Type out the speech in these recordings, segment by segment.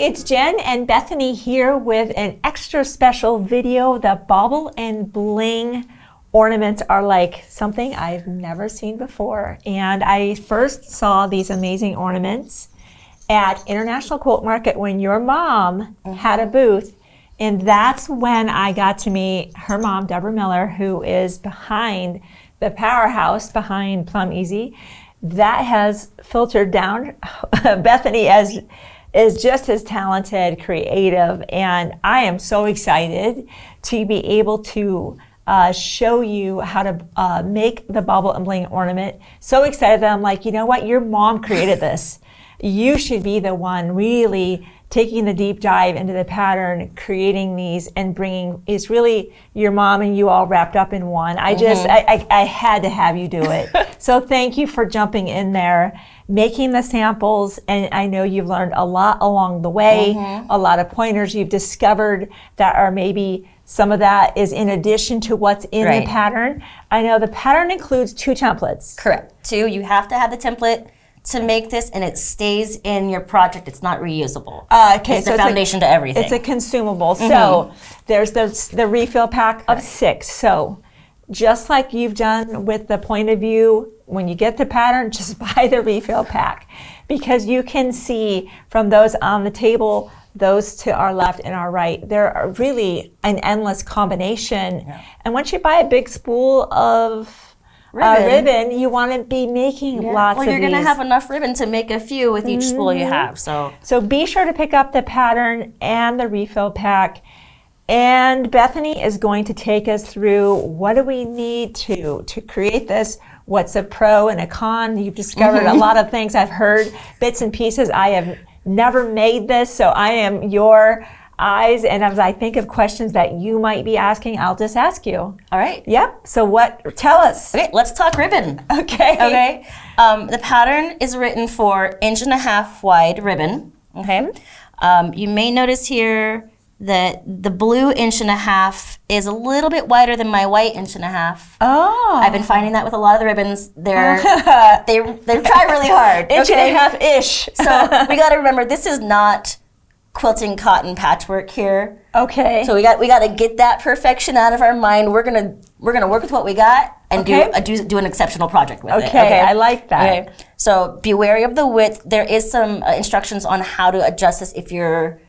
it's Jen and Bethany here with an extra special video. The Bauble and Bling ornaments are like something I've never seen before. And I first saw these amazing ornaments at International Quilt Market when your mom had a booth. And that's when I got to meet her mom, Deborah Miller, who is behind the powerhouse behind Plum Easy. That has filtered down. Bethany is just as talented, creative, and I am so excited to be able to show you how to make the Bauble and Bling ornament. So excited that I'm like, you know what, your mom created this. You should be the one really taking the deep dive into the pattern, creating these, and bringing, it's really your mom and you all wrapped up in one. I had to have you do it. So thank you for jumping in there, making the samples, and I know you've learned a lot along the way, a lot of pointers you've discovered that are maybe some of that is in addition to what's in the pattern. I know the pattern includes 2 templates. Correct. 2, you have to have the template to make this, and it stays in your project. It's not reusable. Okay, it's the foundation to everything. It's a consumable. So there's the refill pack of 6. So just like you've done with the point of view, when you get the pattern, just buy the refill pack, because you can see from those on the table, those to our left and our right, there are really an endless combination. And once you buy a big spool of ribbon, you want to be making lots of these. Well, you're going to have enough ribbon to make a few with each spool you have. So be sure to pick up the pattern and the refill pack. And Bethany is going to take us through what do we need to create this. What's a pro and a con? You've discovered a lot of things. I've heard bits and pieces. I have never made this, so I am your eyes, and as I think of questions that you might be asking, I'll just ask you. All right. Yep. So tell us. Okay, let's talk ribbon. Okay. Okay. The pattern is written for 1.5 inch wide ribbon. Okay. You may notice here that the blue 1.5 inch is a little bit wider than my white 1.5 inch. Oh. I've been finding that with a lot of the ribbons. They try really hard. 1.5 ish. So we got to remember, this is not quilting cotton patchwork here. Okay. So we got to get that perfection out of our mind. We're gonna work with what we got and do an exceptional project with it. Okay, I like that. Okay. So be wary of the width. There is some instructions on how to adjust this if you're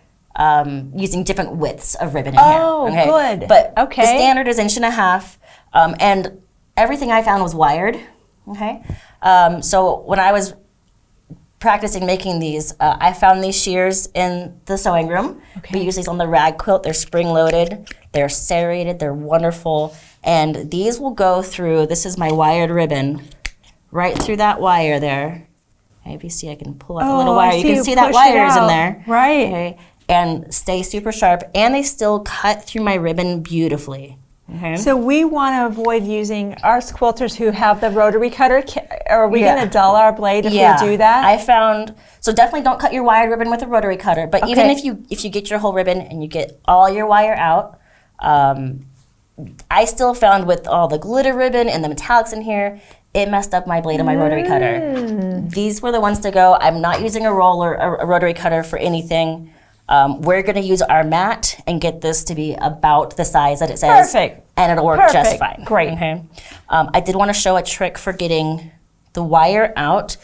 using different widths of ribbon in here. Oh, good. But the standard is 1.5 inch, and everything I found was wired. Okay. So when I was practicing making these, I found these shears in the sewing room. We use these on the rag quilt. They're spring-loaded. They're serrated. They're wonderful. And these will go through, this is my wired ribbon, right through that wire there. Okay, if you see, I can pull out the little wire. You can see that wire's in there. Right. Okay, and stay super sharp. And they still cut through my ribbon beautifully. Okay. So we want to avoid using our quilters who have the rotary cutter. Are we going to dull our blade if we do that? I found, so definitely don't cut your wired ribbon with a rotary cutter. But even if you get your whole ribbon and you get all your wire out, I still found with all the glitter ribbon and the metallics in here, it messed up my blade on my rotary cutter. These were the ones to go. I'm not using a rotary cutter for anything. We're going to use our mat and get this to be about the size that it says. Perfect. And it'll work just fine. Great. Okay. I did want to show a trick for getting the wire out.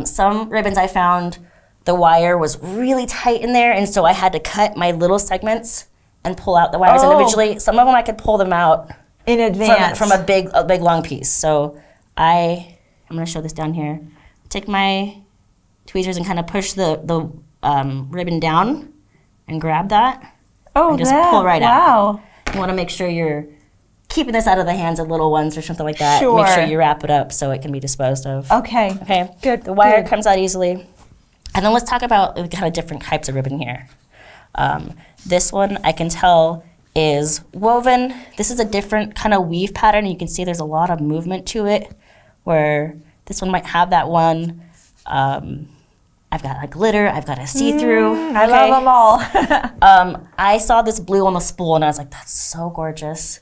Some ribbons I found, the wire was really tight in there, and so I had to cut my little segments and pull out the wires individually. Some of them I could pull them out in advance from a big long piece. So I'm going to show this down here. Take my tweezers and kind of push the ribbon down and grab that. And just pull right out. You want to make sure you're keeping this out of the hands of little ones or something like that. Make sure you wrap it up so it can be disposed of. Okay. Good. The wire comes out easily. And then let's talk about the kind of different types of ribbon here. This one I can tell is woven. This is a different kind of weave pattern. You can see there's a lot of movement to it, where this one might have that one. I've got a glitter, I've got a see-through. I love them all. I saw this blue on the spool and I was like, that's so gorgeous.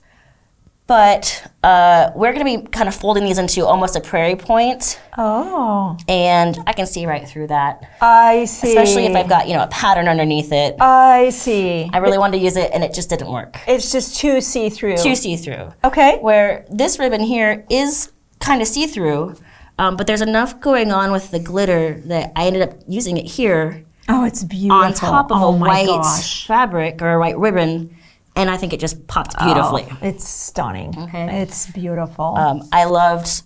But we're going to be kind of folding these into almost a prairie point. Oh. And I can see right through that. I see. Especially if I've got, a pattern underneath it. I see. I really wanted to use it, and it just didn't work. It's just too see-through. Too see-through. Okay. Where this ribbon here is kind of see-through, but there's enough going on with the glitter that I ended up using it here. Oh, it's beautiful. On top of a white gosh. fabric or a white ribbon. And I think it just popped beautifully. Oh, it's stunning. Okay. It's beautiful. I loved,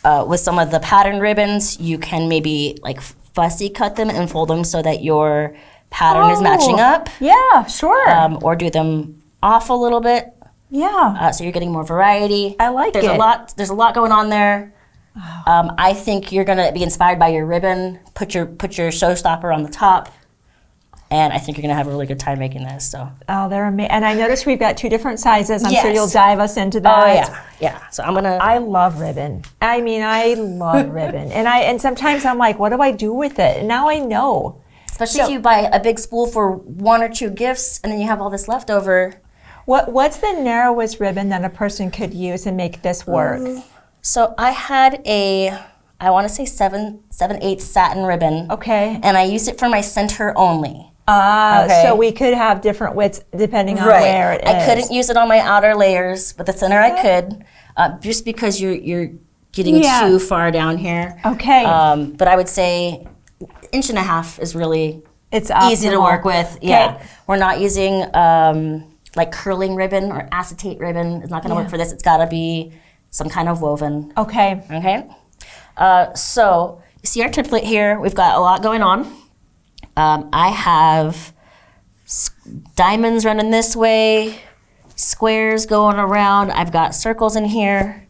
with some of the pattern ribbons, you can maybe like fussy cut them and fold them so that your pattern is matching up. Yeah, sure. Or do them off a little bit. Yeah. So you're getting more variety. I like There's it. There's a lot going on there. I think you're gonna be inspired by your ribbon. Put your showstopper on the top. And I think you're going to have a really good time making this. So. Oh, they're amazing. And I noticed we've got 2 different sizes. I'm Yes. sure you'll dive us into that. Oh, yeah. Yeah. So I'm going to... I love ribbon. I mean, I love ribbon. And sometimes I'm like, what do I do with it? And now I know. Especially if you buy a big spool for 1 or 2 gifts and then you have all this left over. What's the narrowest ribbon that a person could use and make this work? So I had I want to say 7/8 satin ribbon. Okay. And I used it for my center only. Okay. So we could have different widths depending on where it is. I couldn't use it on my outer layers, but the center I could, just because you're getting too far down here. Okay. But I would say 1.5 inches is really it's easy to work with. Okay. Yeah, we're not using like curling ribbon or acetate ribbon. It's not going to work for this. It's got to be some kind of woven. Okay. Okay. So you see our template here. We've got a lot going on. I have diamonds running this way, squares going around. I've got circles in here,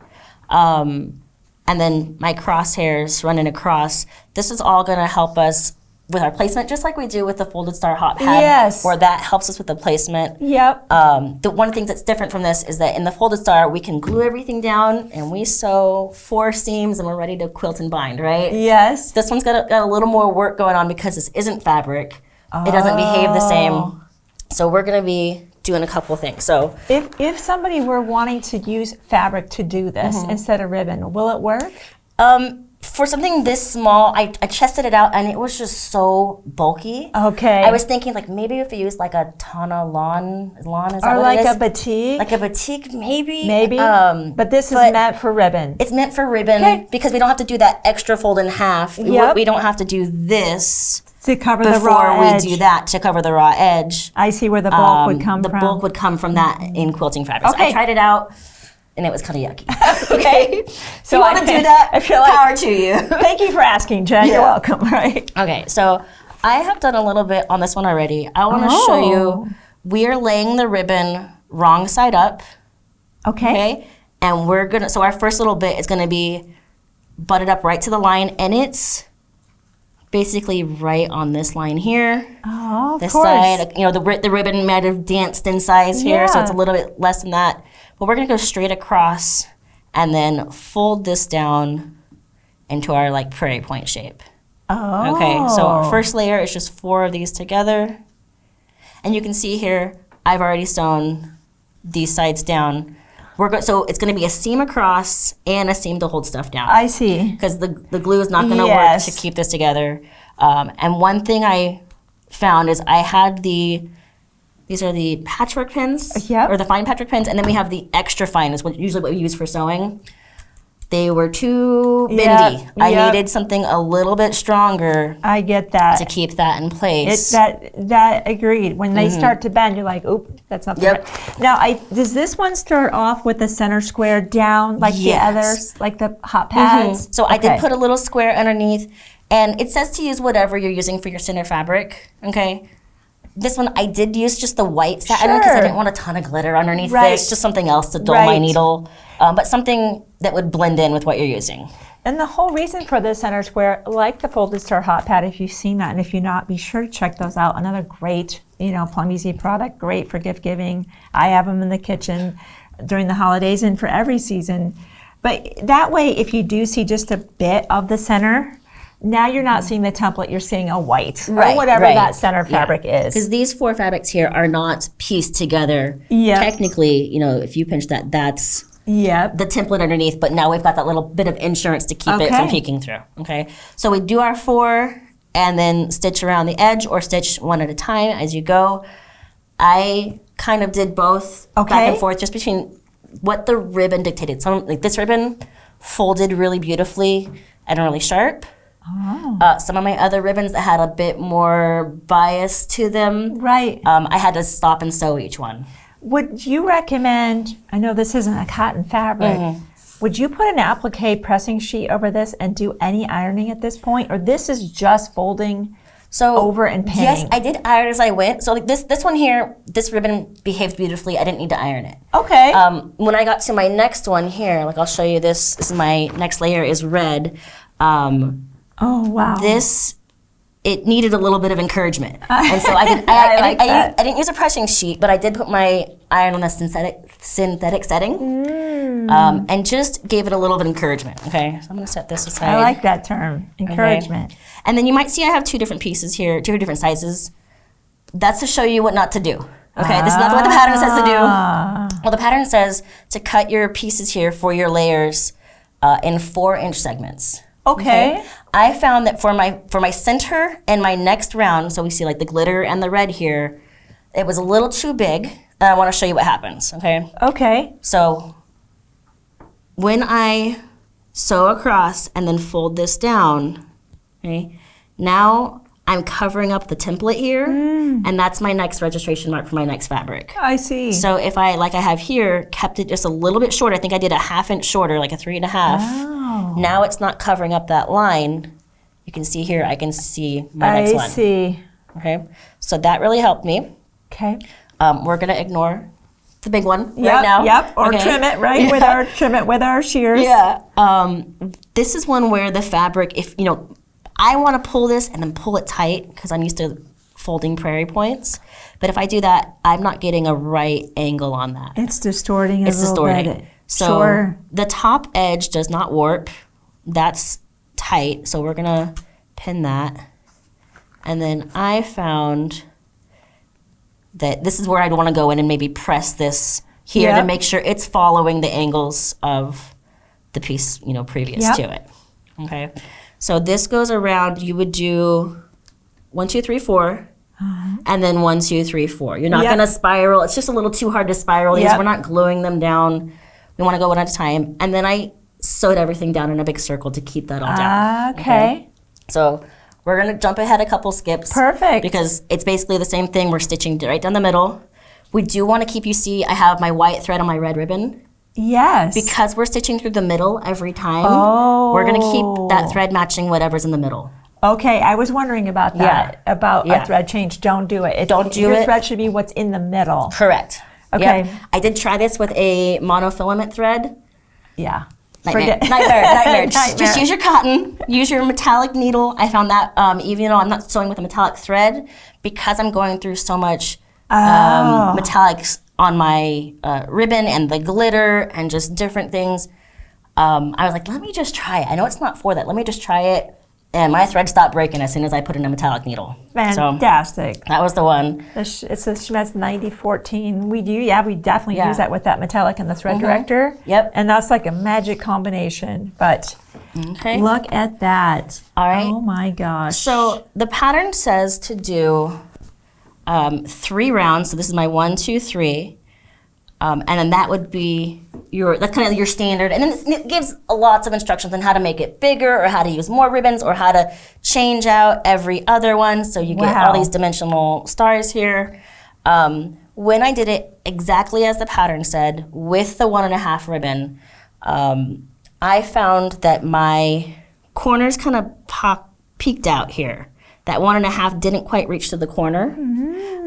and then my crosshairs running across. This is all going to help us with our placement, just like we do with the folded star hot pad. Yes. Where that helps us with the placement. Yep. The one of the things that's different from this is that in the folded star, we can glue everything down and we sew 4 seams and we're ready to quilt and bind, right? Yes. This one's got a little more work going on because this isn't fabric. It doesn't behave the same. So we're gonna be doing a couple things. So if somebody were wanting to use fabric to do this instead of ribbon, will it work? For something this small, I tested it out and it was just so bulky. Okay. I was thinking like maybe if you use like a tana lawn is that or what like it is? a batik. Like a batik, maybe. Maybe. But this is meant for ribbon. It's meant for ribbon because we don't have to do that extra fold in half. Yep. We don't have to do this to cover the raw edge. Before we do that to cover the raw edge. I see where the bulk would come from. The bulk would come from that in quilting fabric. Okay. So I tried it out. And it was kind of yucky. Okay. So you want to do that? I feel like power to you. Thank you for asking, Jen. You're welcome. Right. Okay. So I have done a little bit on this one already. I want to show you. We are laying the ribbon wrong side up. Okay. And we're gonna. So our first little bit is gonna be butted up right to the line, and it's basically right on this line here. Oh, of this course. side. The ribbon might have danced in size here, so it's a little bit less than that. But we're gonna go straight across and then fold this down into our like prairie point shape. Oh. Okay, so our first layer is just 4 of these together. And you can see here, I've already sewn these sides down. So it's gonna be a seam across and a seam to hold stuff down. I see. Because the glue is not gonna work to keep this together. And one thing I found is I had these are the patchwork pins, or the fine patchwork pins, and then we have the extra fine, is usually what we use for sewing. They were too bendy. I needed something a little bit stronger. I get that. To keep that in place. That agreed. When they start to bend, you're like, oop, that's not right. Now, does this one start off with the center square down like the others, like the hot pads? So I did put a little square underneath, and it says to use whatever you're using for your center fabric, okay? This one, I did use just the white satin because I didn't want a ton of glitter underneath this, just something else to dull my needle, but something that would blend in with what you're using. And the whole reason for the center square, like the Folded Star Hot Pad, if you've seen that, and if you're not, be sure to check those out. Another great, Plum Easy product, great for gift giving. I have them in the kitchen during the holidays and for every season. But that way, if you do see just a bit of the center, now you're not seeing the template, you're seeing a white, or whatever that center fabric is. Because these 4 fabrics here are not pieced together. Technically, if you pinch that, that's Yep. the template underneath, but now we've got that little bit of insurance to keep it from peeking through, okay? So we do our 4 and then stitch around the edge or stitch one at a time as you go. I kind of did both back and forth just between what the ribbon dictated. Some, like this ribbon folded really beautifully and really sharp. Oh. Some of my other ribbons that had a bit more bias to them, Right. I had to stop and sew each one. Would you recommend, I know this isn't a cotton fabric, would you put an applique pressing sheet over this and do any ironing at this point? Or this is just folding over and pinning? Yes, I did iron as I went. So like this one here, this ribbon behaved beautifully. I didn't need to iron it. Okay. When I got to my next one here, like I'll show you this. This is my next layer is red. Oh, wow. This, it needed a little bit of encouragement. And so I didn't use a pressing sheet, but I did put my iron on a synthetic setting and just gave it a little bit of encouragement, okay? So I'm gonna set this aside. I like that term, encouragement. Okay. And then you might see I have 2 different pieces here, 2 different sizes. That's to show you what not to do, okay? This is not what the pattern says to do. Well, the pattern says to cut your pieces here for your layers in 4-inch segments. Okay. I found that for my center and my next round, so we see like the glitter and the red here, it was a little too big, and I want to show you what happens, okay? Okay. So when I sew across and then fold this down, okay, now I'm covering up the template here, and that's my next registration mark for my next fabric. I see. So if I, like I have here, kept it just a little bit short, I think I did a 1/2 inch shorter, like a 3.5. Oh. Now it's not covering up that line. You can see here, I can see my next one. I see. Okay, so that really helped me. Okay. We're gonna ignore the big one right now. Yep, or okay? trim it, right? Trim it with our shears. Yeah. This is one where the fabric, if you know, I want to pull this and then pull it tight because I'm used to folding prairie points. But if I do that, I'm not getting a right angle on that. It's distorting It's a little distorting. bit. So Sure. the top edge does not warp. That's tight. So we're gonna pin that. And then I found that this is where I'd want to go in and maybe press this here to make sure it's following the angles of the piece, you know, previous to it. Okay. So this goes around, you would do 1, 2, 3, 4, and then 1, 2, 3, 4. You're not gonna spiral. It's just a little too hard to spiral these. We're not gluing them down. We wanna go one at a time. And then I sewed everything down in a big circle to keep that all down. Okay. So we're gonna jump ahead a couple skips. Perfect. Because it's basically the same thing. We're stitching right down the middle. We do wanna keep, you see, I have my white thread on my red ribbon. Yes. Because we're stitching through the middle every time, Oh. we're gonna keep that thread matching whatever's in the middle. Okay, I was wondering about that, about a thread change. Don't do it. Don't do your it. Your thread should be what's in the middle. Correct. Okay. Yep. I did try this with a monofilament thread. Yeah. Nightmare. Nightmare. Just use your cotton. Use your metallic needle. I found that even though I'm not sewing with a metallic thread, because I'm going through so much metallics on my ribbon and the glitter and just different things, I was like, let me just try it. I know it's not for that. Let me just try it. And my thread stopped breaking as soon as I put in a metallic needle. Fantastic. So that was the one. It's the Schmetz 9014. We definitely use that with that metallic and the thread director. Yep. And that's like a magic combination. But look at that. All right. Oh my gosh. So the pattern says to do 3 rounds. So this is my 1, 2, 3. And then that would be that's kind of your standard. And then it gives lots of instructions on how to make it bigger or how to use more ribbons or how to change out every other one. So you get all these dimensional stars here. When I did it exactly as the pattern said with the 1.5 ribbon, I found that my corners kind of peeked out here. That 1.5 didn't quite reach to the corner.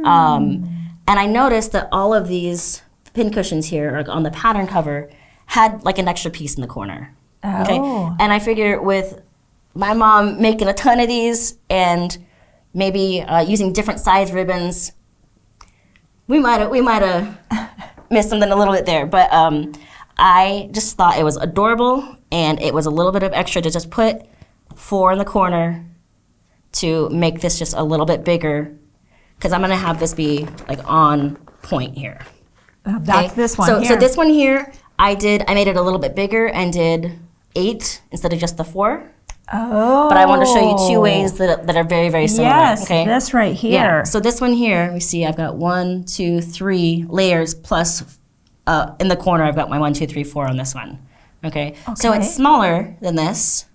And I noticed that all of these pin cushions here or on the pattern cover had like an extra piece in the corner. Okay, and I figure with my mom making a ton of these and maybe using different size ribbons, we might have missed something a little bit there. But I just thought it was adorable, and it was a little bit of extra to just put 4 in the corner to make this just a little bit bigger, because I'm gonna have this be like on point here. That's this one here. So this one here, I made it a little bit bigger and did 8 instead of just the 4. Oh. But I wanted to show you 2 ways that are very, very similar. Yes, okay? this right here. Yeah. So this one here, we see I've got 1, 2, 3 layers plus in the corner I've got my 1, 2, 3, 4 on this one. Okay. So it's smaller than this,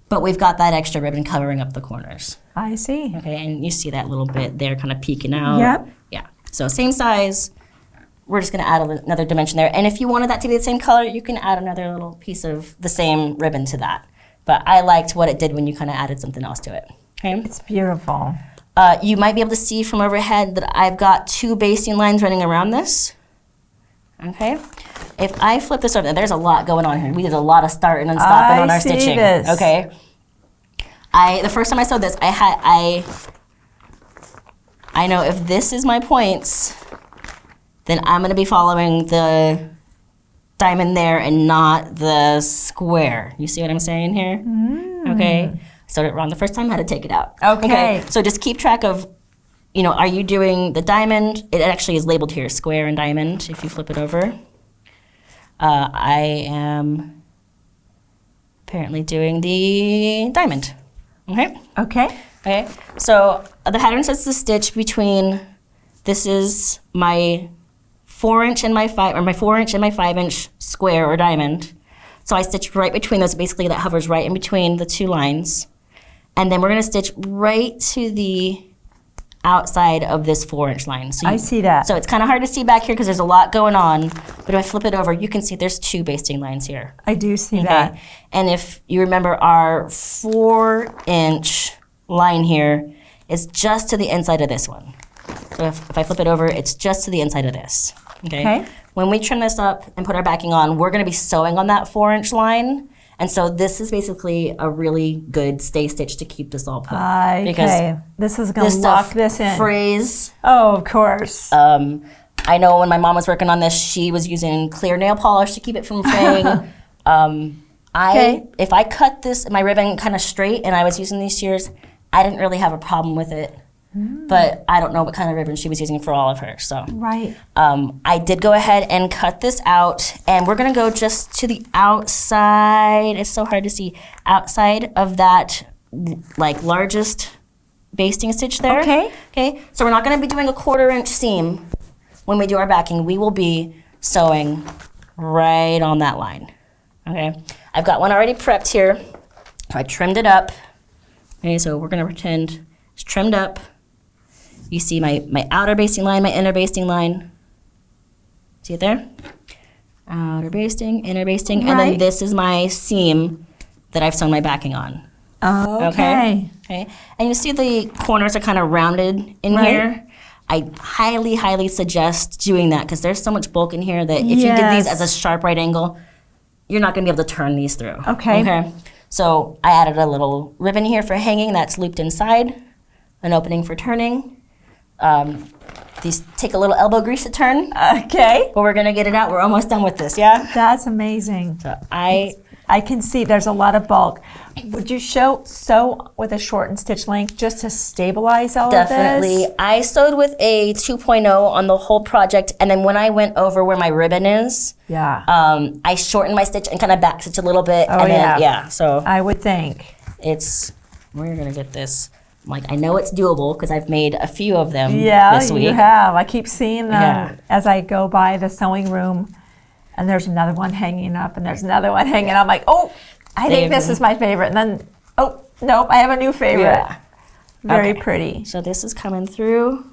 but we've got that extra ribbon covering up the corners. I see. Okay, and you see that little bit there kind of peeking out. Yep. Yeah. So same size. We're just going to add another dimension there. And if you wanted that to be the same color, you can add another little piece of the same ribbon to that. But I liked what it did when you kind of added something else to it. Okay. It's beautiful. You might be able to see from overhead that I've got 2 basting lines running around this. Okay. If I flip this over, there's a lot going on here. We did a lot of starting and stopping on our stitching. This. Okay. The first time I sewed this, I know if this is my points, then I'm going to be following the diamond there and not the square. You see what I'm saying here? Okay. I started it wrong the first time, I had to take it out. Okay. So just keep track of, are you doing the diamond? It actually is labeled here, square and diamond, if you flip it over. I am apparently doing the diamond. Okay? Okay. Okay. So the pattern says to stitch between, this is my 4-inch and my 4-inch and my 5-inch square or diamond. So I stitch right between those, basically that hovers right in between the 2 lines. And then we're going to stitch right to the outside of this 4-inch line. So I see that. So it's kind of hard to see back here because there's a lot going on. But if I flip it over, you can see there's 2 basting lines here. I do see that. And if you remember, our 4-inch line here is just to the inside of this one. So if I flip it over, it's just to the inside of this. Okay. When we trim this up and put our backing on, we're going to be sewing on that 4-inch line. And so this is basically a really good stay stitch to keep this all put. Okay. This is going to lock this in. Frays. Oh, of course. I know when my mom was working on this, she was using clear nail polish to keep it from fraying. If I cut my ribbon kind of straight and I was using these shears, I didn't really have a problem with it. But I don't know what kind of ribbon she was using for all of hers. So I did go ahead and cut this out, and we're gonna go just to the outside. It's so hard to see. Outside of that, largest basting stitch there. Okay. So we're not gonna be doing a 1/4-inch seam when we do our backing. We will be sewing right on that line. Okay. I've got one already prepped here. I trimmed it up. Okay. So we're gonna pretend it's trimmed up. You see my outer basting line, my inner basting line. See it there? Outer basting, inner basting, and then this is my seam that I've sewn my backing on. Okay. And you see the corners are kind of rounded in here. I highly, highly suggest doing that because there's so much bulk in here that if you did these as a sharp right angle, you're not going to be able to turn these through. Okay. So I added a little ribbon here for hanging that's looped inside, an opening for turning. These take a little elbow grease to turn. Okay. But we're gonna get it out. We're almost done with this, yeah? That's amazing. So I can see there's a lot of bulk. Would you sew with a shortened stitch length just to stabilize all of this? Definitely. I sewed with a 2.0 on the whole project, and then when I went over where my ribbon is, I shortened my stitch and kind of back stitch a little bit. So I would think. We're gonna get this. I know it's doable because I've made a few of them this week. Yeah, you have. I keep seeing them as I go by the sewing room, and there's another one hanging up, and there's another one hanging. I'm like, oh, I think this is my favorite. And then, oh, nope, I have a new favorite. Yeah. Very pretty. So this is coming through,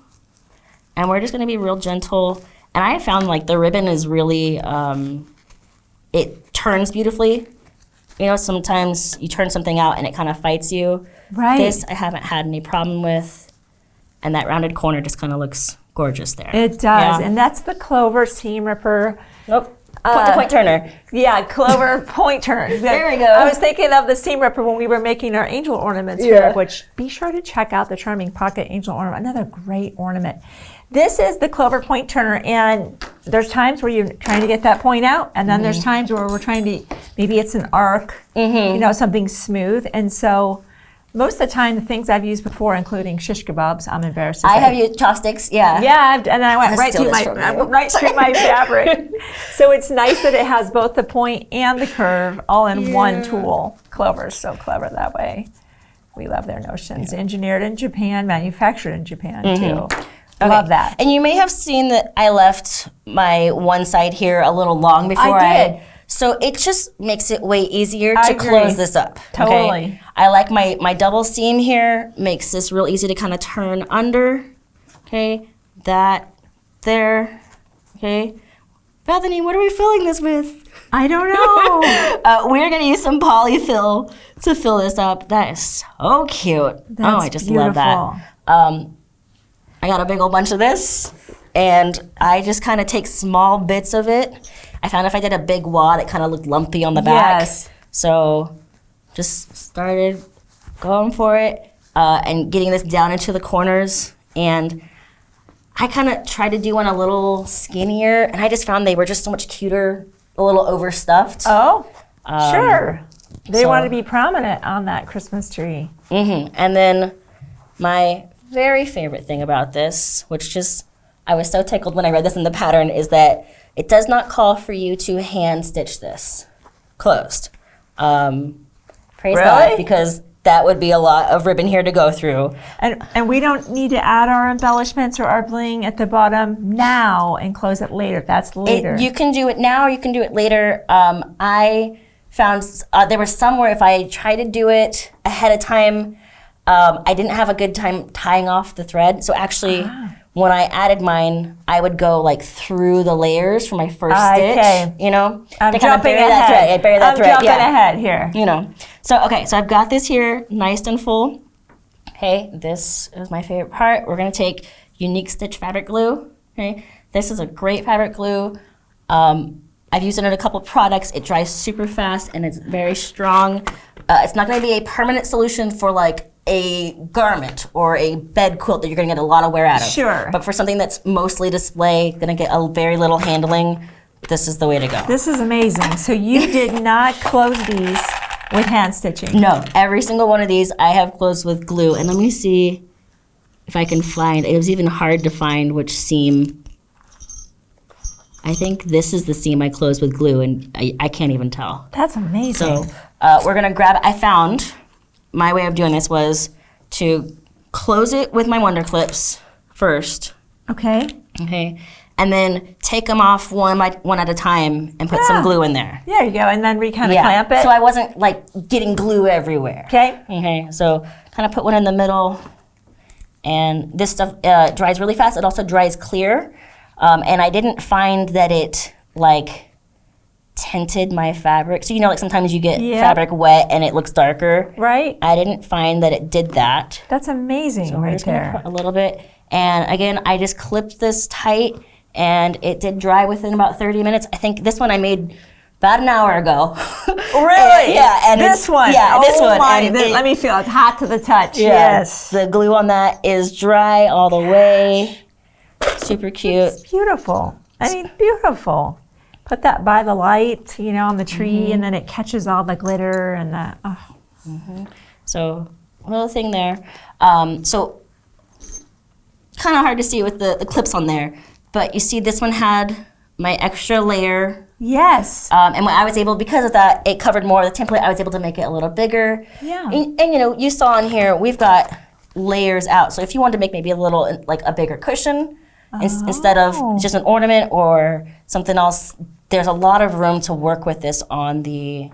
and we're just going to be real gentle. And I found the ribbon is really, it turns beautifully. Sometimes you turn something out and it kind of fights you. This I haven't had any problem with, and that rounded corner just kind of looks gorgeous there. It does, and that's the Clover Seam Ripper. Point turner. Yeah, Clover point turn. There we go. I was thinking of the Seam Ripper when we were making our angel ornaments here, which be sure to check out the Charming Pocket Angel Ornament, another great ornament. This is the Clover point turner, and there's times where you're trying to get that point out, and then there's times where we're trying to, maybe it's an arc, something smooth, and so Most of the time, the things I've used before, including shish kebabs, I'm embarrassed to say. I have used chopsticks, yeah. Yeah, and then I went right steal through this from you. right through my fabric. So it's nice that it has both the point and the curve all in one tool. Clover's so clever that way. We love their notions. Engineered in Japan, manufactured in Japan too. Okay. Love that. And you may have seen that I left my one side here a little long before I did. So it just makes it way easier I to agree. close this up. Totally. Okay? I like my double seam here, makes this real easy to kind of turn under. Okay, that there. Okay. Bethany, what are we filling this with? I don't know. We're gonna use some polyfill to fill this up. That is so cute. That's I just beautiful. love that. I got a big old bunch of this, and I just kind of take small bits of it. I found if I did a big wad, it kind of looked lumpy on the back. Yes. So just started going for it and getting this down into the corners. And I kind of tried to do one a little skinnier, and I just found they were just so much cuter, a little overstuffed. Oh, sure. They so- want to be prominent on that Christmas tree. And then my very favorite thing about this, which just, I was so tickled when I read this in the pattern, is that it does not call for you to hand stitch this closed. Praise God, because that would be a lot of ribbon here to go through. And we don't need to add our embellishments or our bling at the bottom now and close it later. That's later. You can do it now, or you can do it later. I found there was some where if I tried to do it ahead of time, I didn't have a good time tying off the thread. So actually, when I added mine, I would go like through the layers for my first stitch. You know, I'm to kind of jumping bury that ahead. thread. Bury that I'm thread. jumping ahead here. You know. So okay, so I've got this here, nice and full. Okay, this is my favorite part. We're gonna take Unique Stitch fabric glue. Okay, this is a great fabric glue. I've used it in a couple products. It dries super fast and it's very strong. It's not gonna be a permanent solution for like a garment or a bed quilt that you're gonna get a lot of wear out of. Sure. But for something that's mostly display, gonna get a very little handling, this is the way to go. This is amazing. So you did not close these with hand stitching. No, every single one of these I have closed with glue. And let me see if I can find, it was even hard to find which seam. I think this is the seam I closed with glue, and I can't even tell. That's amazing. So we're gonna grab, I found, my way of doing this was to close it with my Wonder Clips first. Okay. Okay. And then take them off one at a time and put some glue in there. There you go. And then kind of clamp it. So I wasn't like getting glue everywhere. Okay. Okay. So kind of put one in the middle, and this stuff dries really fast. It also dries clear, and I didn't find that it like tinted my fabric. So you know, like sometimes you get fabric wet and it looks darker. Right. I didn't find that it did that. That's amazing. So we're right just gonna there. put a little bit, and again, I just clipped this tight. And it did dry within about 30 minutes. I think this one I made about an hour ago. Really? Yeah. And this one? Yeah, this one. My, And let me feel it. It's hot to the touch. yeah, Yes. The glue on that is dry all the way. Super cute. It's beautiful. I mean, beautiful. Put that by the light, you know, on the tree, and then it catches all the glitter and that. Oh. So a little thing there. So kind of hard to see with the clips on there. But you see this one had my extra layer. Yes. And when I was able, because of that, it covered more of the template, I was able to make it a little bigger. Yeah. And you know, you saw on here, we've got layers out. So if you wanted to make maybe a little, like a bigger cushion, instead of just an ornament or something else, there's a lot of room to work with this on the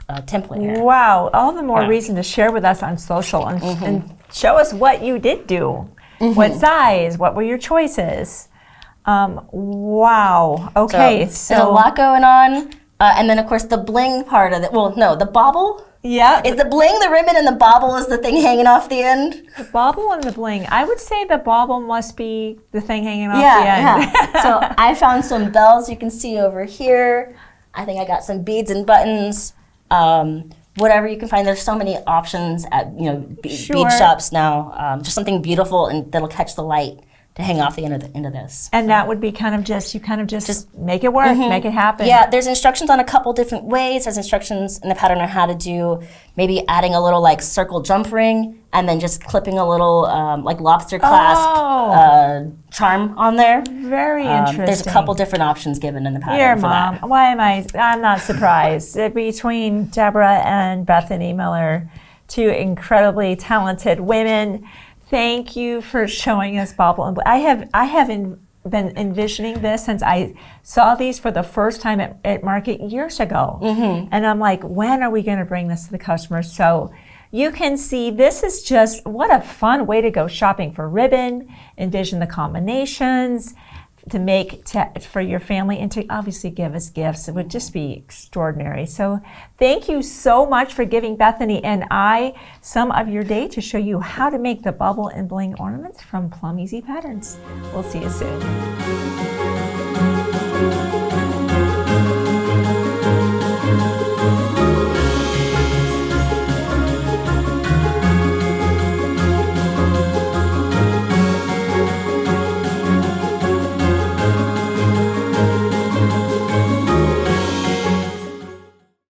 template here. Wow. All the more reason to share with us on social and show us what you did do. What size? What were your choices? Wow. Okay. So there's a lot going on. And then, of course, the bling part of it. Well, no, the bauble. Yeah. Is the bling the ribbon and the bauble is the thing hanging off the end? The bauble and the bling. I would say the bauble must be the thing hanging off the end. Yeah. So I found some bells you can see over here. I think I got some beads and buttons. Whatever you can find. There's so many options at bead shops now. Just something beautiful and that'll catch the light to hang off the end of this. And that would be kind of just make it work, make it happen. Yeah, there's instructions on a couple different ways. There's instructions in the pattern on how to do maybe adding a little like circle jump ring and then just clipping a little like lobster clasp charm on there. Very interesting. There's a couple different options given in the pattern. Your for mom. that. Why am I'm not surprised. Between Deborah and Bethany Miller, two incredibly talented women. Thank you for showing us Bauble and Bling. I have been envisioning this since I saw these for the first time at market years ago. And I'm like, when are we going to bring this to the customers? So you can see this is just, what a fun way to go shopping for ribbon, envision the combinations, to make for your family, and to obviously give us gifts. It would just be extraordinary. So thank you so much for giving Bethany and I some of your day to show you how to make the Bauble and Bling ornaments from Plum Easy Patterns. We'll see you soon.